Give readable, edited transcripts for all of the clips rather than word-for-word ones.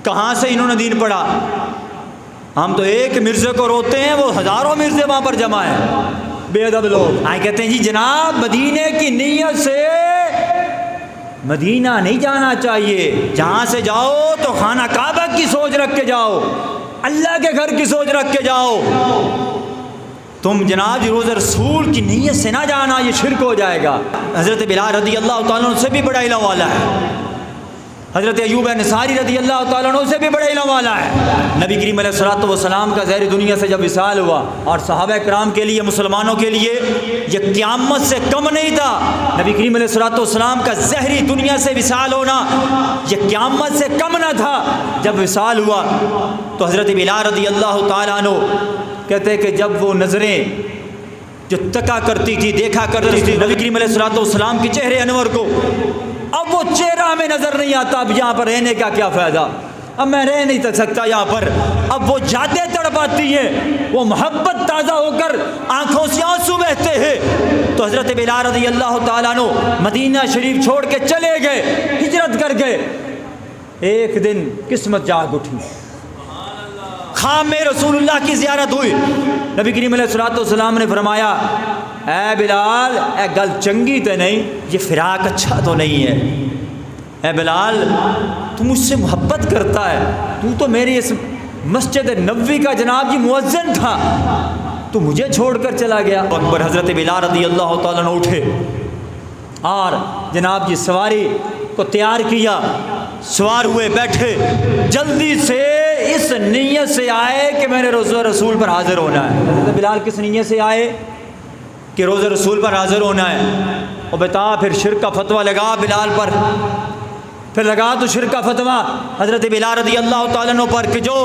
کہاں سے انہوں نے دین پڑھا؟ ہم تو ایک مرزے کو روتے ہیں، وہ ہزاروں مرزے وہاں پر جمع ہیں، بے ادب لوگ۔ آئے کہتے ہیں جی جناب مدینے کی نیت سے مدینہ نہیں جانا چاہیے، جہاں سے جاؤ تو خانہ کعبہ کی سوچ رکھ کے جاؤ، اللہ کے گھر کی سوچ رکھ کے جاؤ۔ تم جناب روزہ رسول کی نیت سے نہ جانا، یہ شرک ہو جائے گا۔ حضرت بلال رضی اللہ تعالیٰ عنہ سے بھی بڑا علم والا ہے، حضرت ایوب انصاری رضی اللہ تعالیٰ عنہ سے بھی بڑا علم والا ہے۔ نبی کریم علیہ الصلوۃ والسلام کا ظاہر دنیا سے جب وصال ہوا، اور صحابہ کرام کے لیے، مسلمانوں کے لیے یہ قیامت سے کم نہیں تھا۔ نبی کریم علیہ الصلوۃ والسلام کا ظہری دنیا سے وصال ہونا یہ قیامت سے کم نہ تھا۔ جب وصال ہوا تو حضرت بلال رضی اللہ تعالیٰ عنہ کہتے ہیں کہ جب وہ نظریں جو تکا کرتی تھی، دیکھا کرتی تھی نبی کریم علیہ الصلوۃ والسلام کے چہرے انور کو، اب وہ چہرہ ہمیں نظر نہیں آتا، اب یہاں پر رہنے کا کیا فائدہ، اب میں رہ نہیں سکتا یہاں پر۔ اب وہ جاتے تڑپاتی ہیں، وہ محبت تازہ ہو کر آنکھوں سے آنسو بہتے ہیں۔ تو حضرت بلال رضی اللہ تعالیٰ عنہ مدینہ شریف چھوڑ کے چلے گئے، ہجرت کر گئے۔ ایک دن قسمت جاگ اٹھی، خام میں رسول اللہ کی زیارت ہوئی۔ نبی کریم علیہ الصلوۃ والسلام نے فرمایا اے بلال، اے گل چنگی تو نہیں، یہ فراق اچھا تو نہیں ہے۔ اے بلال تو مجھ سے محبت کرتا ہے، تو میری اس مسجد نبوی کا جناب جی مؤذن تھا، تو مجھے چھوڑ کر چلا گیا۔ اکبر حضرت بلال رضی اللہ تعالیٰ عنہ اٹھے اور جناب جی سواری کو تیار کیا، سوار ہوئے، بیٹھے، جلدی سے اس نیت سے آئے کہ میں نے روزہ رسول پر حاضر ہونا ہے۔ حضرت بلال کس نیت سے آئے کہ روزہ رسول پر حاضر ہونا ہے؟ اور بتا پھر شرک کا فتویٰ لگا بلال پر، پھر لگا تو شرک کا فتویٰ حضرت بلال رضی اللہ تعالیٰ عنہ پر کہ جو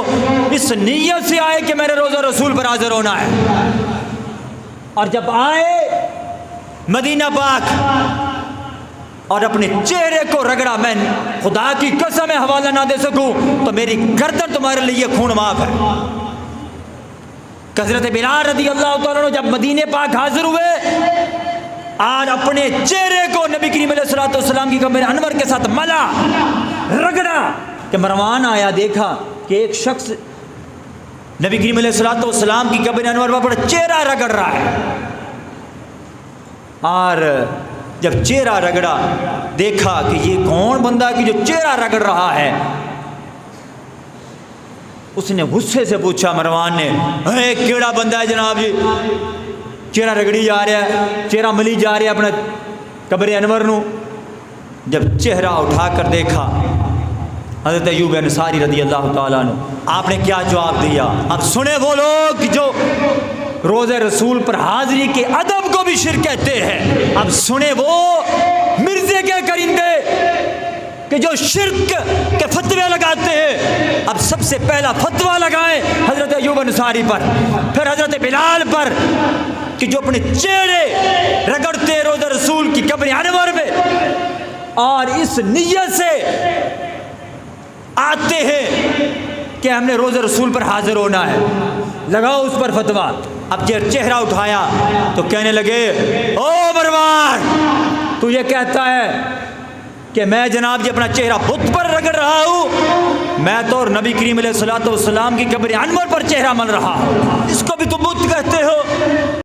اس نیت سے آئے کہ میں نے روزہ رسول پر حاضر ہونا ہے۔ اور جب آئے مدینہ پاک اور اپنے چہرے کو رگڑا، میں خدا کی قسم حوالہ نہ دے سکوں تو میری گردن تمہارے لیے خون معاف ہے۔ حضرت بلال رضی اللہ تعالیٰ عنہ جب مدینے پاک حاضر ہوئے اور اپنے چہرے کو نبی کریم علیہ الصلوۃ والسلام کی قبر انور کے ساتھ ملا، رگڑا، کہ مروان آیا، دیکھا کہ ایک شخص نبی کریم علیہ الصلوۃ والسلام کی قبر انور پر اپنا چہرہ رگڑ رہا ہے۔ اور جب چہرہ رگڑا، دیکھا کہ یہ کون بندہ ہے کہ جو چہرہ رگڑ رہا ہے۔ اس نے غصے سے پوچھا مروان نے، اے کیڑا بندہ ہے جناب جی، چہرہ رگڑی جا رہا ہے، چہرہ ملی جا رہا ہے اپنا قبر انور نو۔ جب چہرہ اٹھا کر دیکھا حضرت ایوب انصاری رضی اللہ تعالیٰ عنہ، آپ نے کیا جواب دیا؟ اب سنیں وہ لوگ جو روزہ رسول پر حاضری کے ادب کو بھی شرک کہتے ہیں، اب سنیں وہ مرزے کے کرندے کہ جو شرک کے فتوے لگاتے ہیں۔ اب سب سے پہلا فتویٰ لگائے حضرت ایوب انصاری پر، پھر حضرت بلال پر، کہ جو اپنے چہرے رگڑتے روزہ رسول کی قبر انور میں اور اس نیت سے آتے ہیں کہ ہم نے روزہ رسول پر حاضر ہونا ہے، لگاؤ اس پر فتویٰ۔ اب جب چہرہ اٹھایا تو کہنے لگے، او مروان، تو یہ کہتا ہے کہ میں جناب جی اپنا چہرہ بت پر رگڑ رہا ہوں؟ میں تو اور نبی کریم علیہ الصلوۃ والسلام کی قبر انور پر چہرہ مل رہا ہوں، اس کو بھی تم بت کہتے ہو؟